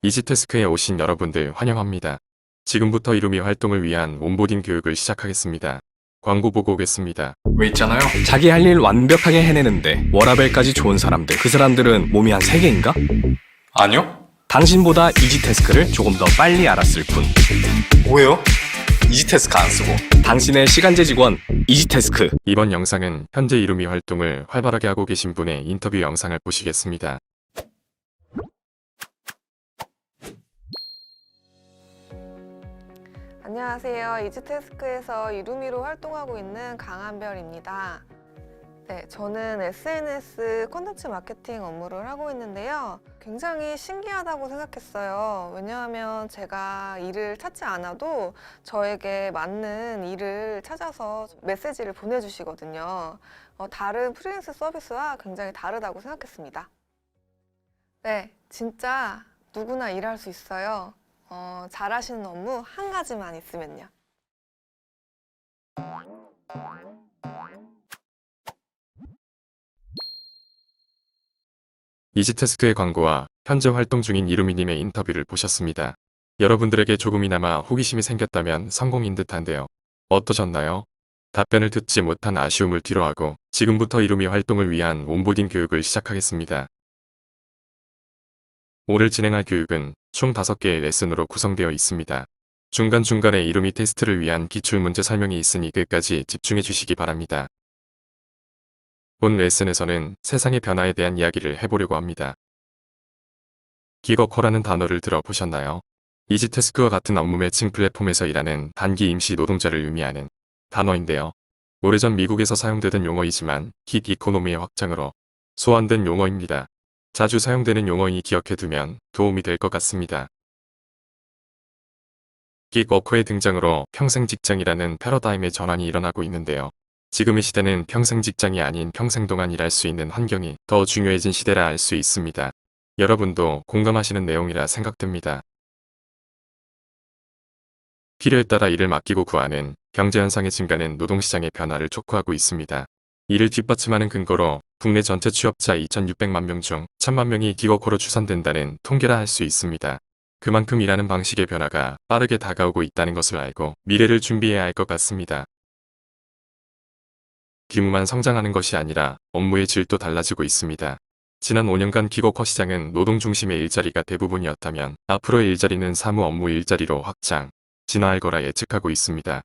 이지태스크에 오신 여러분들 환영합니다. 지금부터 이루미 활동을 위한 온보딩 교육을 시작하겠습니다. 광고 보고 오겠습니다. 왜 있잖아요. 자기 할 일 완벽하게 해내는데 워라밸까지 좋은 사람들. 그 사람들은 몸이 한 3개인가? 아니요. 당신보다 이지태스크를 조금 더 빨리 알았을 뿐. 뭐예요? 이지태스크 안 쓰고. 당신의 시간제 직원 이지태스크. 이번 영상은 현재 이루미 활동을 활발하게 하고 계신 분의 인터뷰 영상을 보시겠습니다. 안녕하세요. 이지태스크에서 이루미로 활동하고 있는 강한별입니다. 네, 저는 SNS 콘텐츠 마케팅 업무를 하고 있는데요. 굉장히 신기하다고 생각했어요. 왜냐하면 제가 일을 찾지 않아도 저에게 맞는 일을 찾아서 메시지를 보내주시거든요. 다른 프리랜서 서비스와 굉장히 다르다고 생각했습니다. 네, 진짜 누구나 일할 수 있어요. 잘하시는 업무 한 가지만 있으면요. 이지태스크의 광고와 현재 활동 중인 이루미님의 인터뷰를 보셨습니다. 여러분들에게 조금이나마 호기심이 생겼다면 성공인 듯한데요. 어떠셨나요? 답변을 듣지 못한 아쉬움을 뒤로하고 지금부터 이루미 활동을 위한 온보딩 교육을 시작하겠습니다. 오늘 진행할 교육은 총 5개의 레슨으로 구성되어 있습니다. 중간중간에 이루미 테스트를 위한 기출문제 설명이 있으니 끝까지 집중해 주시기 바랍니다. 본 레슨에서는 세상의 변화에 대한 이야기를 해보려고 합니다. 기거커라는 단어를 들어보셨나요? 이지태스크와 같은 업무 매칭 플랫폼에서 일하는 단기 임시 노동자를 의미하는 단어인데요. 오래전 미국에서 사용되던 용어이지만 긱 이코노미의 확장으로 소환된 용어입니다. 자주 사용되는 용어이니 기억해두면 도움이 될 것 같습니다. 긱워커의 등장으로 평생 직장이라는 패러다임의 전환이 일어나고 있는데요. 지금의 시대는 평생 직장이 아닌 평생 동안 일할 수 있는 환경이 더 중요해진 시대라 알 수 있습니다. 여러분도 공감하시는 내용이라 생각됩니다. 필요에 따라 일을 맡기고 구하는 경제현상의 증가는 노동시장의 변화를 촉구하고 있습니다. 이를 뒷받침하는 근거로 국내 전체 취업자 2,600만 명 중 1,000만 명이 기거커로 추산된다는 통계라 할 수 있습니다. 그만큼 일하는 방식의 변화가 빠르게 다가오고 있다는 것을 알고 미래를 준비해야 할 것 같습니다. 규모만 성장하는 것이 아니라 업무의 질도 달라지고 있습니다. 지난 5년간 기거커 시장은 노동 중심의 일자리가 대부분이었다면 앞으로의 일자리는 사무 업무 일자리로 확장, 진화할 거라 예측하고 있습니다.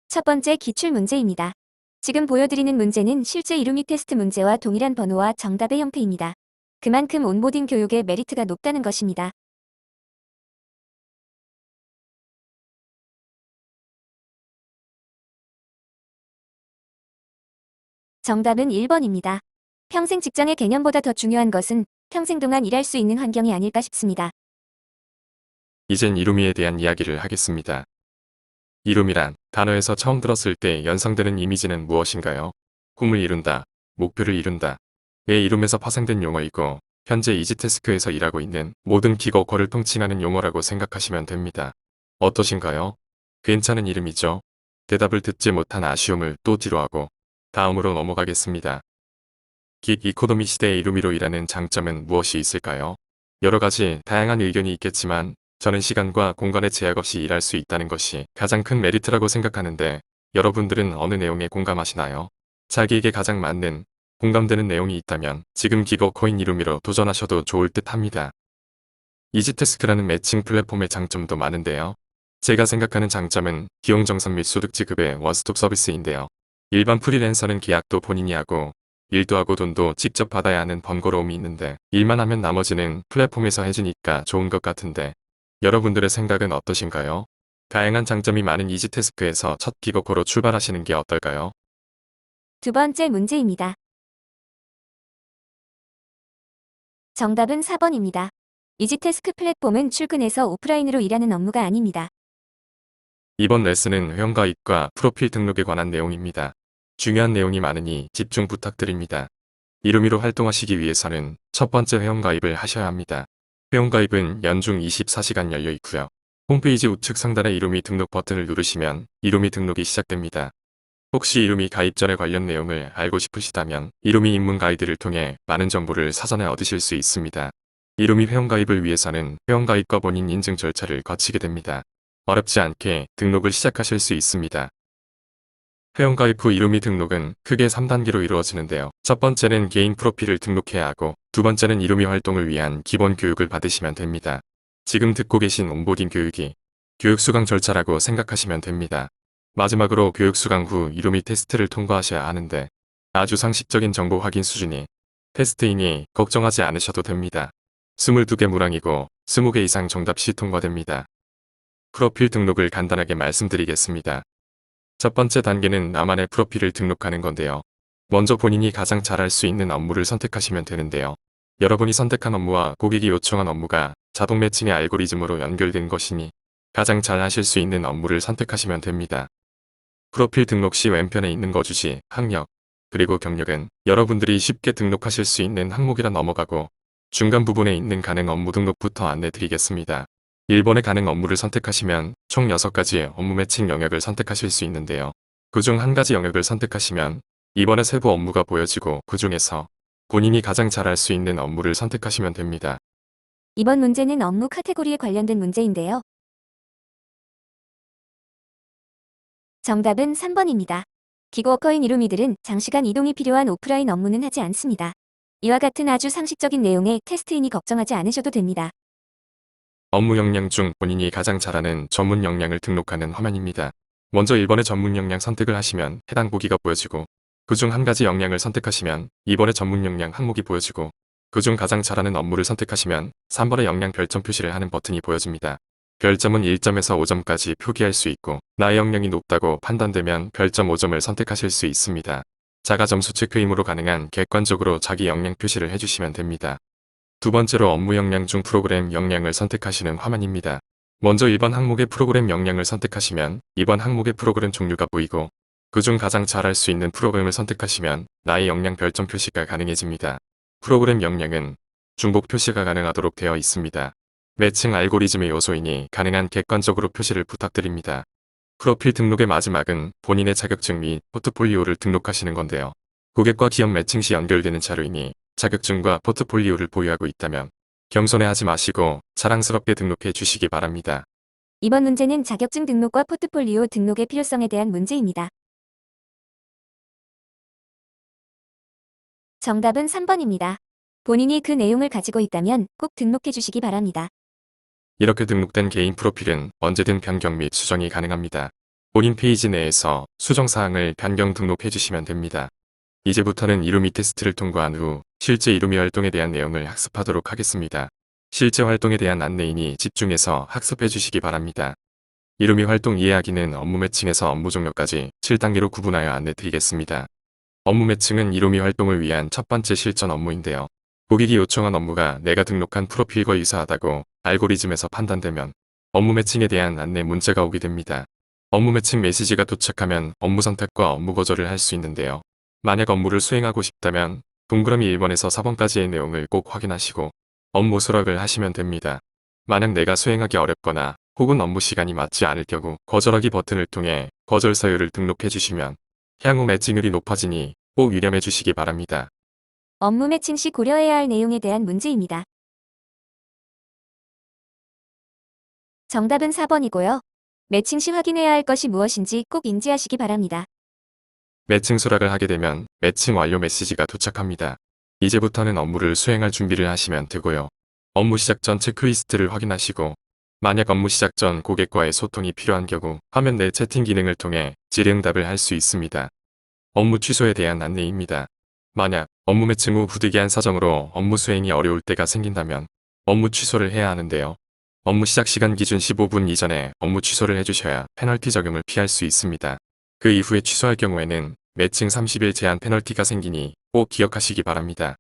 첫 번째 기출 문제입니다. 지금 보여드리는 문제는 실제 이루미 테스트 문제와 동일한 번호와 정답의 형태입니다. 그만큼 온보딩 교육의 메리트가 높다는 것입니다. 정답은 1번입니다. 평생 직장의 개념보다 더 중요한 것은 평생 동안 일할 수 있는 환경이 아닐까 싶습니다. 이젠 이루미에 대한 이야기를 하겠습니다. 이루미란 단어에서 처음 들었을 때 연상되는 이미지는 무엇인가요? 꿈을 이룬다, 목표를 이룬다. 의 이룸에서 파생된 용어이고 현재 이지태스크에서 일하고 있는 모든 기거커를 통칭하는 용어라고 생각하시면 됩니다. 어떠신가요? 괜찮은 이름이죠? 대답을 듣지 못한 아쉬움을 또 뒤로하고 다음으로 넘어가겠습니다. 긱 이코노미 시대의 이루미로 일하는 장점은 무엇이 있을까요? 여러 가지 다양한 의견이 있겠지만 저는 시간과 공간의 제약 없이 일할 수 있다는 것이 가장 큰 메리트라고 생각하는데 여러분들은 어느 내용에 공감하시나요? 자기에게 가장 맞는, 공감되는 내용이 있다면 지금 기거커인 이루미로 도전하셔도 좋을 듯 합니다. 이지태스크라는 매칭 플랫폼의 장점도 많은데요. 제가 생각하는 장점은 기용정산 및 소득지급의 원스톱 서비스인데요. 일반 프리랜서는 계약도 본인이 하고 일도 하고 돈도 직접 받아야 하는 번거로움이 있는데 일만 하면 나머지는 플랫폼에서 해주니까 좋은 것 같은데 여러분들의 생각은 어떠신가요? 다양한 장점이 많은 이지태스크에서 첫 기거커로 출발하시는 게 어떨까요? 두 번째 문제입니다. 정답은 4번입니다. 이지태스크 플랫폼은 출근해서 오프라인으로 일하는 업무가 아닙니다. 이번 레슨은 회원가입과 프로필 등록에 관한 내용입니다. 중요한 내용이 많으니 집중 부탁드립니다. 이루미로 활동하시기 위해서는 첫 번째 회원가입을 하셔야 합니다. 회원가입은 연중 24시간 열려 있고요. 홈페이지 우측 상단의 이루미 등록 버튼을 누르시면 이루미 등록이 시작됩니다. 혹시 이루미 가입 전에 관련 내용을 알고 싶으시다면 이루미 입문 가이드를 통해 많은 정보를 사전에 얻으실 수 있습니다. 이루미 회원가입을 위해서는 회원가입과 본인 인증 절차를 거치게 됩니다. 어렵지 않게 등록을 시작하실 수 있습니다. 회원가입 후 이루미 등록은 크게 3단계로 이루어지는데요. 첫 번째는 개인 프로필을 등록해야 하고, 두 번째는 이루미 활동을 위한 기본 교육을 받으시면 됩니다. 지금 듣고 계신 온보딩 교육이 교육 수강 절차라고 생각하시면 됩니다. 마지막으로 교육 수강 후 이루미 테스트를 통과하셔야 하는데, 아주 상식적인 정보 확인 수준이 테스트이니 걱정하지 않으셔도 됩니다. 22개 문항이고 20개 이상 정답 시 통과됩니다. 프로필 등록을 간단하게 말씀드리겠습니다. 첫 번째 단계는 나만의 프로필을 등록하는 건데요. 먼저 본인이 가장 잘할 수 있는 업무를 선택하시면 되는데요. 여러분이 선택한 업무와 고객이 요청한 업무가 자동 매칭의 알고리즘으로 연결된 것이니 가장 잘 하실 수 있는 업무를 선택하시면 됩니다. 프로필 등록 시 왼편에 있는 거주지, 학력, 그리고 경력은 여러분들이 쉽게 등록하실 수 있는 항목이라 넘어가고, 중간 부분에 있는 가능 업무 등록부터 안내 드리겠습니다. 1번의 가능 업무를 선택하시면 총 6가지의 업무 매칭 영역을 선택하실 수 있는데요. 그중 한 가지 영역을 선택하시면 2번의 세부 업무가 보여지고, 그 중에서 본인이 가장 잘할 수 있는 업무를 선택하시면 됩니다. 이번 문제는 업무 카테고리에 관련된 문제인데요. 정답은 3번입니다. 기그워커인 이루미들은 장시간 이동이 필요한 오프라인 업무는 하지 않습니다. 이와 같은 아주 상식적인 내용의 테스트이니 걱정하지 않으셔도 됩니다. 업무 역량 중 본인이 가장 잘하는 전문 역량을 등록하는 화면입니다. 먼저 1번의 전문 역량 선택을 하시면 해당 보기가 보여지고, 그중 한 가지 역량을 선택하시면 2번의 전문 역량 항목이 보여지고, 그중 가장 잘하는 업무를 선택하시면 3번의 역량 별점 표시를 하는 버튼이 보여집니다. 별점은 1점에서 5점까지 표기할 수 있고, 나의 역량이 높다고 판단되면 별점 5점을 선택하실 수 있습니다. 자가 점수 체크이므로 가능한 객관적으로 자기 역량 표시를 해주시면 됩니다. 두 번째로 업무 역량 중 프로그램 역량을 선택하시는 화면입니다. 먼저 1번 항목의 프로그램 역량을 선택하시면 2번 항목의 프로그램 종류가 보이고, 그중 가장 잘할 수 있는 프로그램을 선택하시면 나의 역량 별점 표시가 가능해집니다. 프로그램 역량은 중복 표시가 가능하도록 되어 있습니다. 매칭 알고리즘의 요소이니 가능한 객관적으로 표시를 부탁드립니다. 프로필 등록의 마지막은 본인의 자격증 및 포트폴리오를 등록하시는 건데요. 고객과 기업 매칭 시 연결되는 자료이니 자격증과 포트폴리오를 보유하고 있다면 겸손해하지 마시고 자랑스럽게 등록해 주시기 바랍니다. 이번 문제는 자격증 등록과 포트폴리오 등록의 필요성에 대한 문제입니다. 정답은 3번입니다. 본인이 그 내용을 가지고 있다면 꼭 등록해 주시기 바랍니다. 이렇게 등록된 개인 프로필은 언제든 변경 및 수정이 가능합니다. 본인 페이지 내에서 수정사항을 변경 등록해 주시면 됩니다. 이제부터는 이루미 테스트를 통과한 후 실제 이루미 활동에 대한 내용을 학습하도록 하겠습니다. 실제 활동에 대한 안내이니 집중해서 학습해 주시기 바랍니다. 이루미 활동 이해하기는 업무 매칭에서 업무 종료까지 7단계로 구분하여 안내 드리겠습니다. 업무 매칭은 이루미 활동을 위한 첫 번째 실전 업무인데요. 고객이 요청한 업무가 내가 등록한 프로필과 유사하다고 알고리즘에서 판단되면 업무 매칭에 대한 안내 문자가 오게 됩니다. 업무 매칭 메시지가 도착하면 업무 선택과 업무 거절을 할 수 있는데요. 만약 업무를 수행하고 싶다면 동그라미 1번에서 4번까지의 내용을 꼭 확인하시고 업무 수락을 하시면 됩니다. 만약 내가 수행하기 어렵거나 혹은 업무 시간이 맞지 않을 경우 거절하기 버튼을 통해 거절 사유를 등록해 주시면 향후 매칭률이 높아지니 꼭 유념해 주시기 바랍니다. 업무 매칭 시 고려해야 할 내용에 대한 문제입니다. 정답은 4번이고요. 매칭 시 확인해야 할 것이 무엇인지 꼭 인지하시기 바랍니다. 매칭 수락을 하게 되면 매칭 완료 메시지가 도착합니다. 이제부터는 업무를 수행할 준비를 하시면 되고요. 업무 시작 전 체크리스트를 확인하시고, 만약 업무 시작 전 고객과의 소통이 필요한 경우 화면 내 채팅 기능을 통해 질의응답을 할 수 있습니다. 업무 취소에 대한 안내입니다. 만약 업무 매칭 후 부득이한 사정으로 업무 수행이 어려울 때가 생긴다면 업무 취소를 해야 하는데요. 업무 시작 시간 기준 15분 이전에 업무 취소를 해주셔야 페널티 적용을 피할 수 있습니다. 그 이후에 취소할 경우에는 매칭 30일 제한 페널티가 생기니 꼭 기억하시기 바랍니다.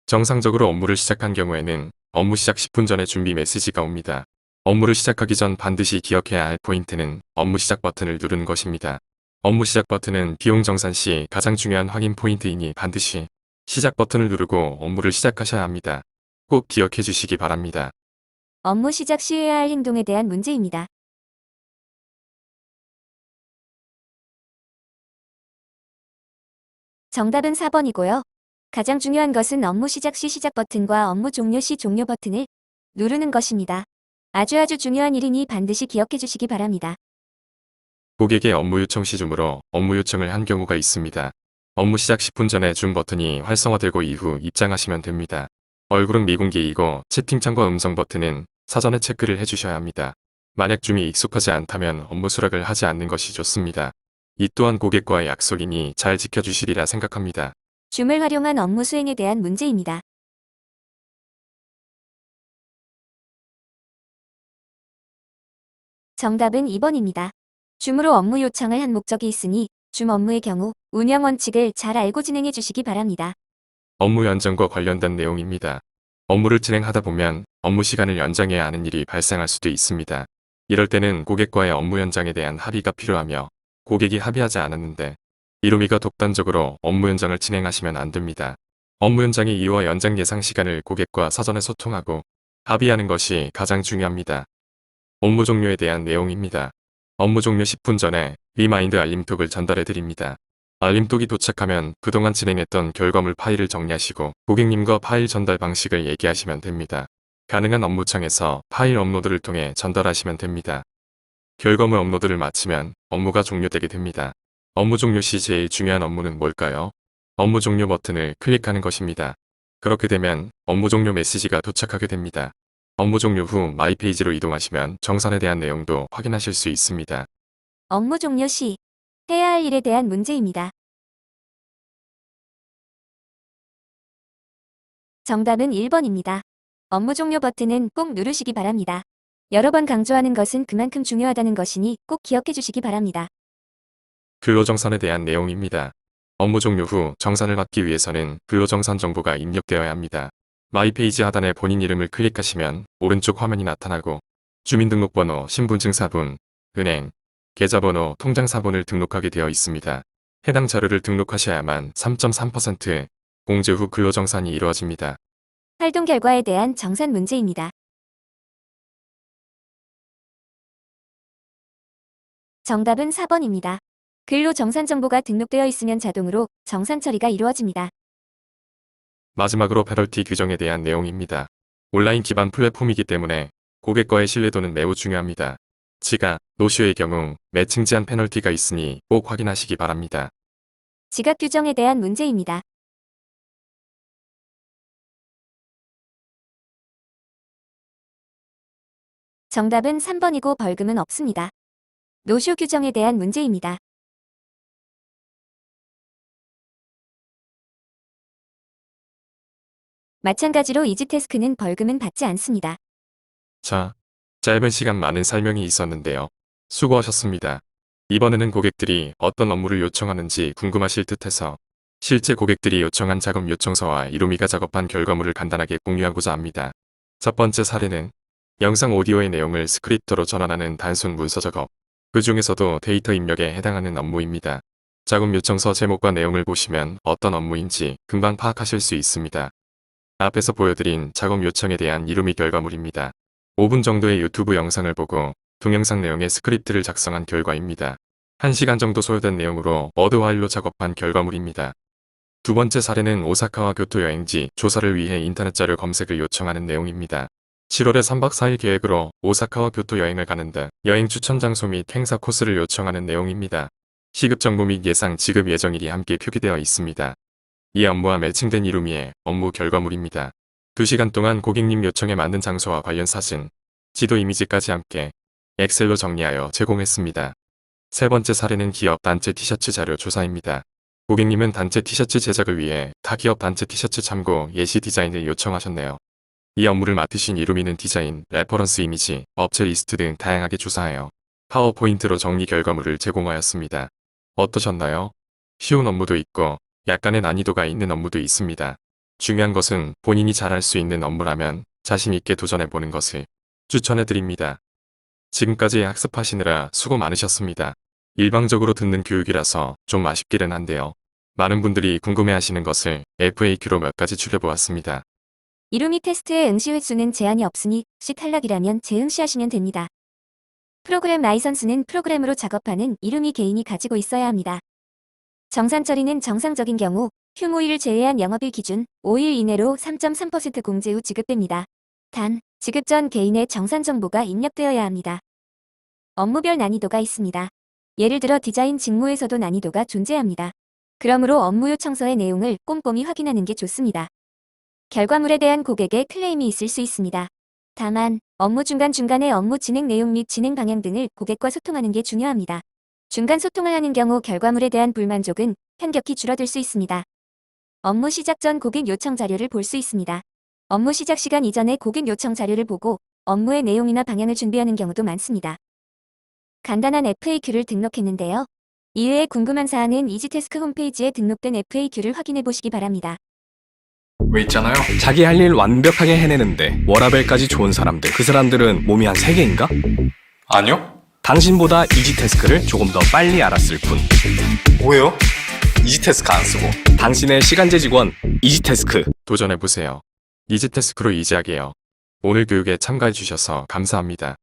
정상적으로 업무를 시작한 경우에는 업무 시작 10분 전에 준비 메시지가 옵니다. 업무를 시작하기 전 반드시 기억해야 할 포인트는 업무 시작 버튼을 누르는 것입니다. 업무 시작 버튼은 비용 정산 시 가장 중요한 확인 포인트이니 반드시 시작 버튼을 누르고 업무를 시작하셔야 합니다. 꼭 기억해 주시기 바랍니다. 업무 시작 시 해야 할 행동에 대한 문제입니다. 정답은 4번이고요. 가장 중요한 것은 업무 시작 시 시작 버튼과 업무 종료 시 종료 버튼을 누르는 것입니다. 아주 중요한 일이니 반드시 기억해 주시기 바랍니다. 고객의 업무 요청 시중으로 업무 요청을 한 경우가 있습니다. 업무 시작 10분 전에 줌 버튼이 활성화되고 이후 입장하시면 됩니다. 얼굴은 미공개이고 채팅창과 음성 버튼은 사전에 체크를 해주셔야 합니다. 만약 줌이 익숙하지 않다면 업무 수락을 하지 않는 것이 좋습니다. 이 또한 고객과의 약속이니 잘 지켜주시리라 생각합니다. 줌을 활용한 업무 수행에 대한 문제입니다. 정답은 2번입니다. 줌으로 업무 요청을 한 목적이 있으니 줌 업무의 경우 운영 원칙을 잘 알고 진행해 주시기 바랍니다. 업무 연장과 관련된 내용입니다. 업무를 진행하다 보면 업무 시간을 연장해야 하는 일이 발생할 수도 있습니다. 이럴 때는 고객과의 업무 연장에 대한 합의가 필요하며 고객이 합의하지 않았는데 이루미가 독단적으로 업무 연장을 진행하시면 안 됩니다. 업무 연장의 이유와 연장 예상 시간을 고객과 사전에 소통하고 합의하는 것이 가장 중요합니다. 업무 종료에 대한 내용입니다. 업무 종료 10분 전에 리마인드 알림톡을 전달해 드립니다. 알림톡이 도착하면 그동안 진행했던 결과물 파일을 정리하시고 고객님과 파일 전달 방식을 얘기하시면 됩니다. 가능한 업무창에서 파일 업로드를 통해 전달하시면 됩니다. 결과물 업로드를 마치면 업무가 종료되게 됩니다. 업무 종료 시 제일 중요한 업무는 뭘까요? 업무 종료 버튼을 클릭하는 것입니다. 그렇게 되면 업무 종료 메시지가 도착하게 됩니다. 업무 종료 후 마이 페이지로 이동하시면 정산에 대한 내용도 확인하실 수 있습니다. 업무 종료 시 해야 할 일에 대한 문제입니다. 정답은 1번입니다. 업무 종료 버튼은 꼭 누르시기 바랍니다. 여러 번 강조하는 것은 그만큼 중요하다는 것이니 꼭 기억해 주시기 바랍니다. 근로정산에 대한 내용입니다. 업무 종료 후 정산을 받기 위해서는 근로정산 정보가 입력되어야 합니다. 마이 페이지 하단에 본인 이름을 클릭하시면 오른쪽 화면이 나타나고 주민등록번호, 신분증사본, 은행, 계좌번호, 통장사본을 등록하게 되어 있습니다. 해당 자료를 등록하셔야만 3.3% 공제 후 근로정산이 이루어집니다. 활동 결과에 대한 정산 문제입니다. 정답은 4번입니다. 근로 정산 정보가 등록되어 있으면 자동으로 정산 처리가 이루어집니다. 마지막으로 페널티 규정에 대한 내용입니다. 온라인 기반 플랫폼이기 때문에 고객과의 신뢰도는 매우 중요합니다. 지각, 노쇼의 경우 매칭 제한 페널티가 있으니 꼭 확인하시기 바랍니다. 지각 규정에 대한 문제입니다. 정답은 3번이고 벌금은 없습니다. 노쇼 규정에 대한 문제입니다. 마찬가지로 이지태스크는 벌금은 받지 않습니다. 자, 짧은 시간 많은 설명이 있었는데요. 수고하셨습니다. 이번에는 고객들이 어떤 업무를 요청하는지 궁금하실 듯해서 실제 고객들이 요청한 작업 요청서와 이루미가 작업한 결과물을 간단하게 공유하고자 합니다. 첫 번째 사례는 영상 오디오의 내용을 스크립트로 전환하는 단순 문서 작업. 그 중에서도 데이터 입력에 해당하는 업무입니다. 작업 요청서 제목과 내용을 보시면 어떤 업무인지 금방 파악하실 수 있습니다. 앞에서 보여드린 작업 요청에 대한 이루미 결과물입니다. 5분 정도의 유튜브 영상을 보고 동영상 내용의 스크립트를 작성한 결과입니다. 1시간 정도 소요된 내용으로 워드파일로 작업한 결과물입니다. 두 번째 사례는 오사카와 교토 여행지 조사를 위해 인터넷 자료 검색을 요청하는 내용입니다. 7월에 3박 4일 계획으로 오사카와 교토 여행을 가는데 여행 추천 장소 및 행사 코스를 요청하는 내용입니다. 시급 정보 및 예상 지급 예정일이 함께 표기되어 있습니다. 이 업무와 매칭된 이루미의 업무 결과물입니다. 2시간 동안 고객님 요청에 맞는 장소와 관련 사진, 지도 이미지까지 함께 엑셀로 정리하여 제공했습니다. 세 번째 사례는 기업 단체 티셔츠 자료 조사입니다. 고객님은 단체 티셔츠 제작을 위해 타 기업 단체 티셔츠 참고 예시 디자인을 요청하셨네요. 이 업무를 맡으신 이루미는 디자인, 레퍼런스 이미지, 업체 리스트 등 다양하게 조사하여 파워포인트로 정리 결과물을 제공하였습니다. 어떠셨나요? 쉬운 업무도 있고 약간의 난이도가 있는 업무도 있습니다. 중요한 것은 본인이 잘할 수 있는 업무라면 자신 있게 도전해보는 것을 추천해드립니다. 지금까지 학습하시느라 수고 많으셨습니다. 일방적으로 듣는 교육이라서 좀 아쉽기는 한데요. 많은 분들이 궁금해하시는 것을 FAQ로 몇 가지 추려보았습니다. 이루미 테스트의 응시 횟수는 제한이 없으니 혹시 탈락이라면 재응시하시면 됩니다. 프로그램 라이선스는 프로그램으로 작업하는 이루미 개인이 가지고 있어야 합니다. 정산 처리는 정상적인 경우 휴무일을 제외한 영업일 기준 5일 이내로 3.3% 공제 후 지급됩니다. 단, 지급 전 개인의 정산 정보가 입력되어야 합니다. 업무별 난이도가 있습니다. 예를 들어 디자인 직무에서도 난이도가 존재합니다. 그러므로 업무 요청서의 내용을 꼼꼼히 확인하는 게 좋습니다. 결과물에 대한 고객의 클레임이 있을 수 있습니다. 다만, 업무 중간중간에 업무 진행 내용 및 진행 방향 등을 고객과 소통하는 게 중요합니다. 중간 소통을 하는 경우 결과물에 대한 불만족은 현격히 줄어들 수 있습니다. 업무 시작 전 고객 요청 자료를 볼 수 있습니다. 업무 시작 시간 이전에 고객 요청 자료를 보고 업무의 내용이나 방향을 준비하는 경우도 많습니다. 간단한 FAQ를 등록했는데요. 이외에 궁금한 사항은 이지태스크 홈페이지에 등록된 FAQ를 확인해 보시기 바랍니다. 왜 있잖아요. 자기 할 일 완벽하게 해내는데 워라밸까지 좋은 사람들. 그 사람들은 몸이 한 3개인가? 아니요. 당신보다 이지태스크를 조금 더 빨리 알았을 뿐. 뭐예요? 이지태스크 안 쓰고. 당신의 시간제 직원 이지태스크. 도전해보세요. 이지태스크로 이지하게요. 오늘 교육에 참가해주셔서 감사합니다.